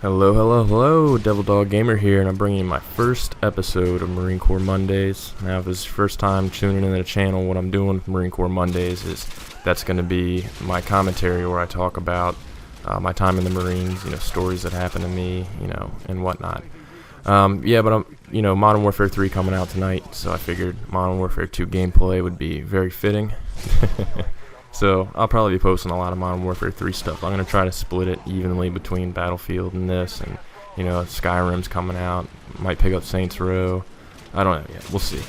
Hello, hello, hello, Devil Dog Gamer here, and I'm bringing you my first episode of Marine Corps Mondays. Now, if this is your first time tuning into the channel, what I'm doing with Marine Corps Mondays is that's going to be my commentary where I talk about my time in the Marines, stories that happened to me, and whatnot. But I'm, Modern Warfare 3 coming out tonight, so I figured Modern Warfare 2 gameplay would be very fitting. So I'll probably be posting a lot of Modern Warfare 3 stuff. I'm going to try to split it evenly between Battlefield and this, and, Skyrim's coming out. Might pick up Saints Row. I don't know yet. We'll see.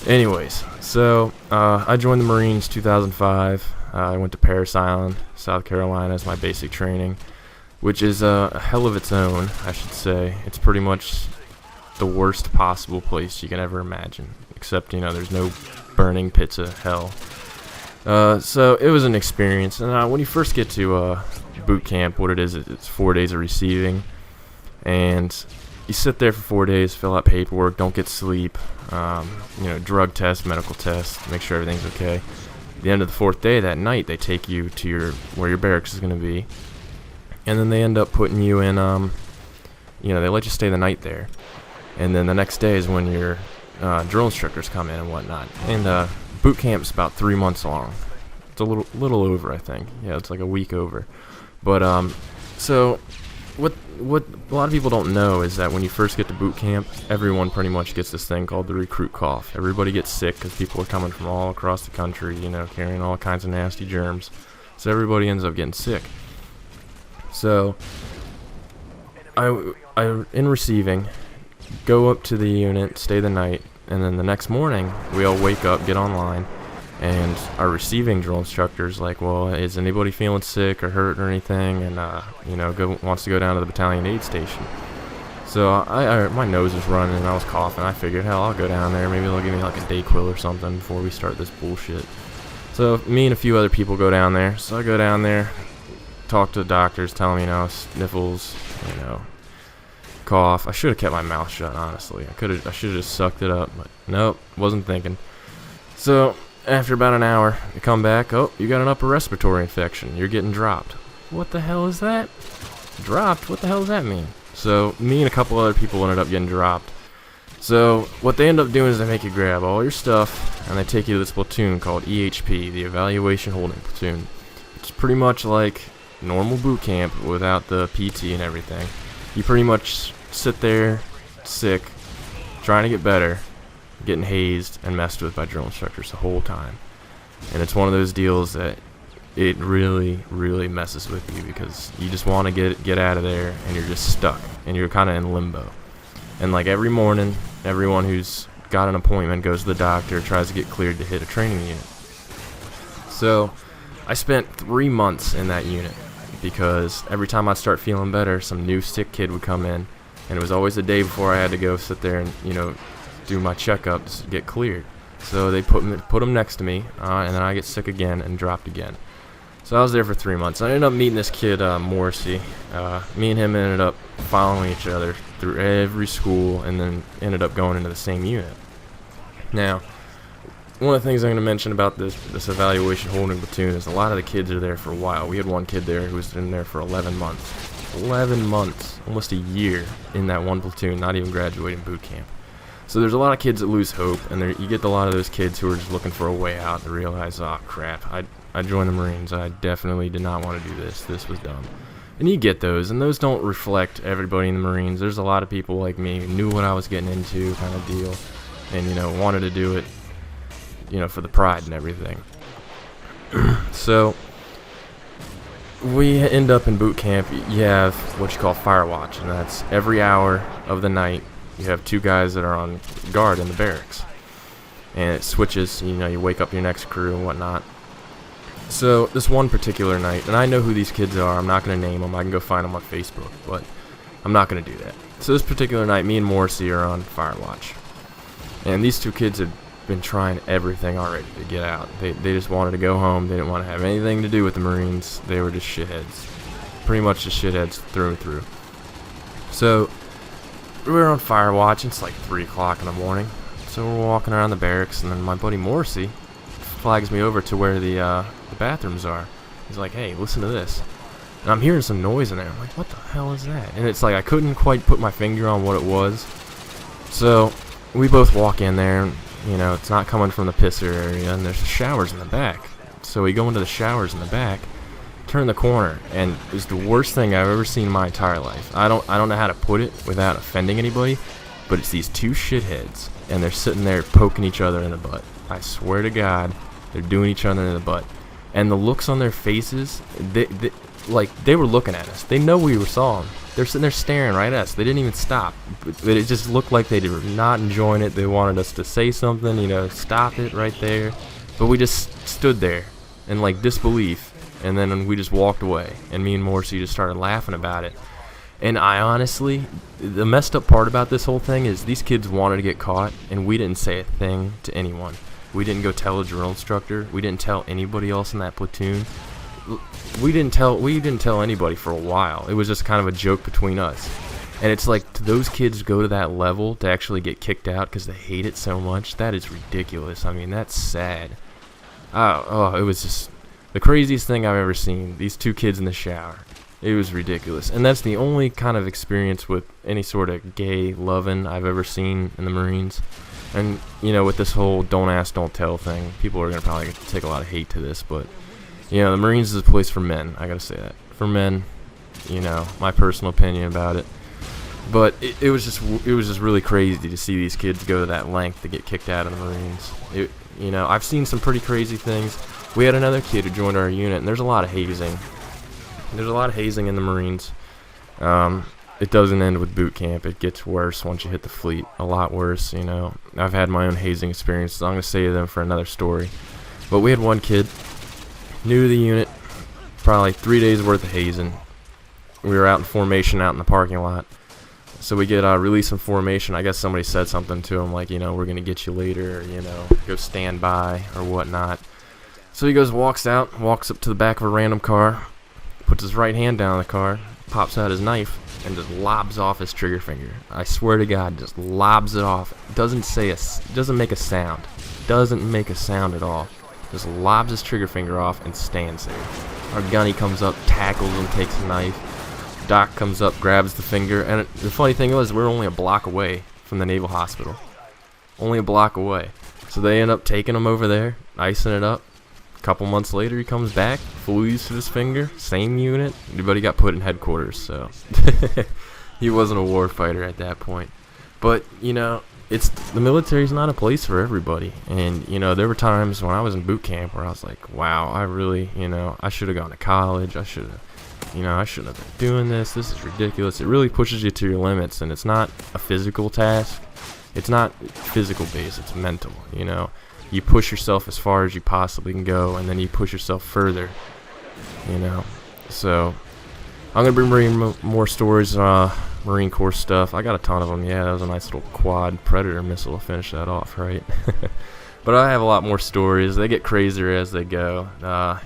Anyways, so I joined the Marines 2005. I went to Parris Island, South Carolina as my basic training, which is a hell of its own, I should say. It's pretty much the worst possible place you can ever imagine, except, there's no burning pits of hell. So it was an experience, and when you first get to boot camp, what it is, it's 4 days of receiving, and you sit there for 4 days, fill out paperwork, don't get sleep, drug test, medical test, make sure everything's okay. At the end of the fourth day, that night, they take you to where your barracks is going to be, and then they end up putting you in, they let you stay the night there, and then the next day is when your drill instructors come in and whatnot, and boot camp's about 3 months long. It's a little over, I think. Yeah, it's like a week over. But so what a lot of people don't know is that when you first get to boot camp, everyone pretty much gets this thing called the recruit cough. Everybody gets sick because people are coming from all across the country, carrying all kinds of nasty germs. So everybody ends up getting sick. So I in receiving, go up to the unit, stay the night, and then the next morning, we all wake up, get online, and our receiving drill instructor's like, well, is anybody feeling sick or hurt or anything? And, wants to go down to the battalion aid station. So my nose was running and I was coughing. I figured, hell, I'll go down there. Maybe they'll give me like a Dayquil or something before we start this bullshit. So me and a few other people go down there. So I go down there, talk to the doctors, tell them, sniffles, cough. I should have kept my mouth shut, honestly. I should have just sucked it up, but nope, wasn't thinking. So after about an hour, they come back. Oh, you got an upper respiratory infection. You're getting dropped. What the hell is that? Dropped? What the hell does that mean? So me and a couple other people ended up getting dropped. So what they end up doing is they make you grab all your stuff and they take you to this platoon called EHP, the Evaluation Holding Platoon. It's pretty much like normal boot camp without the PT and everything. You pretty much sit there, sick, trying to get better, getting hazed and messed with by drill instructors the whole time. And it's one of those deals that it really, really messes with you because you just want to get out of there and you're just stuck and you're kind of in limbo. And like every morning, everyone who's got an appointment goes to the doctor, tries to get cleared to hit a training unit. So I spent 3 months in that unit because every time I'd start feeling better, some new sick kid would come in. And it was always the day before I had to go sit there and, do my checkups, get cleared. So they put him next to me, and then I get sick again and dropped again. So I was there for 3 months. I ended up meeting this kid, Morrissey. Me and him ended up following each other through every school and then ended up going into the same unit. Now, one of the things I'm going to mention about this evaluation holding platoon is a lot of the kids are there for a while. We had one kid there who was in there for 11 months. 11 months, almost a year in that one platoon, not even graduating boot camp. So there's a lot of kids that lose hope, and you get a lot of those kids who are just looking for a way out and realize, oh crap, I joined the Marines. I definitely did not want to do this. This was dumb. And you get those, and those don't reflect everybody in the Marines. There's a lot of people like me who knew what I was getting into, kind of deal, and wanted to do it, for the pride and everything. So we end up in boot camp. You have what you call fire watch, and that's every hour of the night. You have two guys that are on guard in the barracks, and it switches. You wake up your next crew and whatnot. So this one particular night, and I know who these kids are. I'm not going to name them. I can go find them on Facebook, but I'm not going to do that. So this particular night, me and Morrissey are on fire watch, and these two kids had been trying everything already to get out. They just wanted to go home. They didn't want to have anything to do with the Marines. They were just shitheads, pretty much just shitheads through and through. So we were on fire watch. It's like 3 o'clock in the morning. So we're walking around the barracks, and then my buddy Morrissey flags me over to where the bathrooms are. He's like, hey, listen to this. and I'm hearing some noise in there. I'm like, what the hell is that? And it's like I couldn't quite put my finger on what it was. So we both walk in there, and, you know, it's not coming from the pisser area, and there's showers in the back. So we go into the showers in the back, turn the corner, and it's the worst thing I've ever seen in my entire life. I don't know how to put it without offending anybody, but it's these two shitheads, and they're sitting there poking each other in the butt. I swear to God, they're doing each other in the butt. And the looks on their faces, they were looking at us. They know we saw them. They're sitting there staring right at us. They didn't even stop. But it just looked like they were not enjoying it. They wanted us to say something, you know, stop it right there. But we just stood there in like disbelief, and then we just walked away. And me and Morrissey just started laughing about it. And I honestly, the messed up part about this whole thing is these kids wanted to get caught, and we didn't say a thing to anyone. We didn't go tell a drill instructor. We didn't tell anybody else in that platoon. We didn't tell anybody for a while. It was just kind of a joke between us. And it's like, to those kids go to that level to actually get kicked out because they hate it so much, that is ridiculous. I mean, that's sad. It was just the craziest thing I've ever seen. These two kids in the shower. It was ridiculous. And that's the only kind of experience with any sort of gay loving I've ever seen in the Marines. And, you know, with this whole don't ask, don't tell thing, people are going to probably take a lot of hate to this, but, you know, the Marines is a place for men. I got to say that. For men, you know, my personal opinion about it. But it was just really crazy to see these kids go to that length to get kicked out of the Marines. You know, I've seen some pretty crazy things. We had another kid who joined our unit, and there's a lot of hazing. There's a lot of hazing in the Marines. It doesn't end with boot camp. It gets worse once you hit the fleet. A lot worse, you know. I've had my own hazing experiences. I'm going to save them for another story. But we had one kid, new to the unit, probably 3 days worth of hazing. We were out in formation out in the parking lot. So we get release in formation. I guess somebody said something to him like, you know, we're going to get you later, or, you know, go stand by or whatnot. So he walks up to the back of a random car, puts his right hand down on the car, pops out his knife, and just lobs off his trigger finger. I swear to God, just lobs it off. Doesn't make a sound. Doesn't make a sound at all. Just lobs his trigger finger off and stands there. Our gunny comes up, tackles him, takes a knife. Doc comes up, grabs the finger, and the funny thing was, we're only a block away from the Naval Hospital. Only a block away. So they end up taking him over there, icing it up. A couple months later, he comes back, full use to his finger, same unit. Everybody got put in headquarters, so he wasn't a war fighter at that point. But, you know, the military's not a place for everybody. And, you know, there were times when I was in boot camp where I was like, wow, I really, you know, I should have gone to college. I shouldn't have been doing this. This is ridiculous. It really pushes you to your limits, and it's not a physical task. It's not physical based. It's mental, you know. You push yourself as far as you possibly can go, and then you push yourself further, you know. So I'm going to be bringing more stories, Marine Corps stuff. I got a ton of them. Yeah, that was a nice little quad Predator missile to finish that off, right? But I have a lot more stories. They get crazier as they go.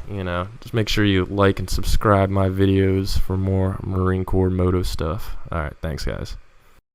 You know, just make sure you like and subscribe my videos for more Marine Corps moto stuff. All right, thanks, guys.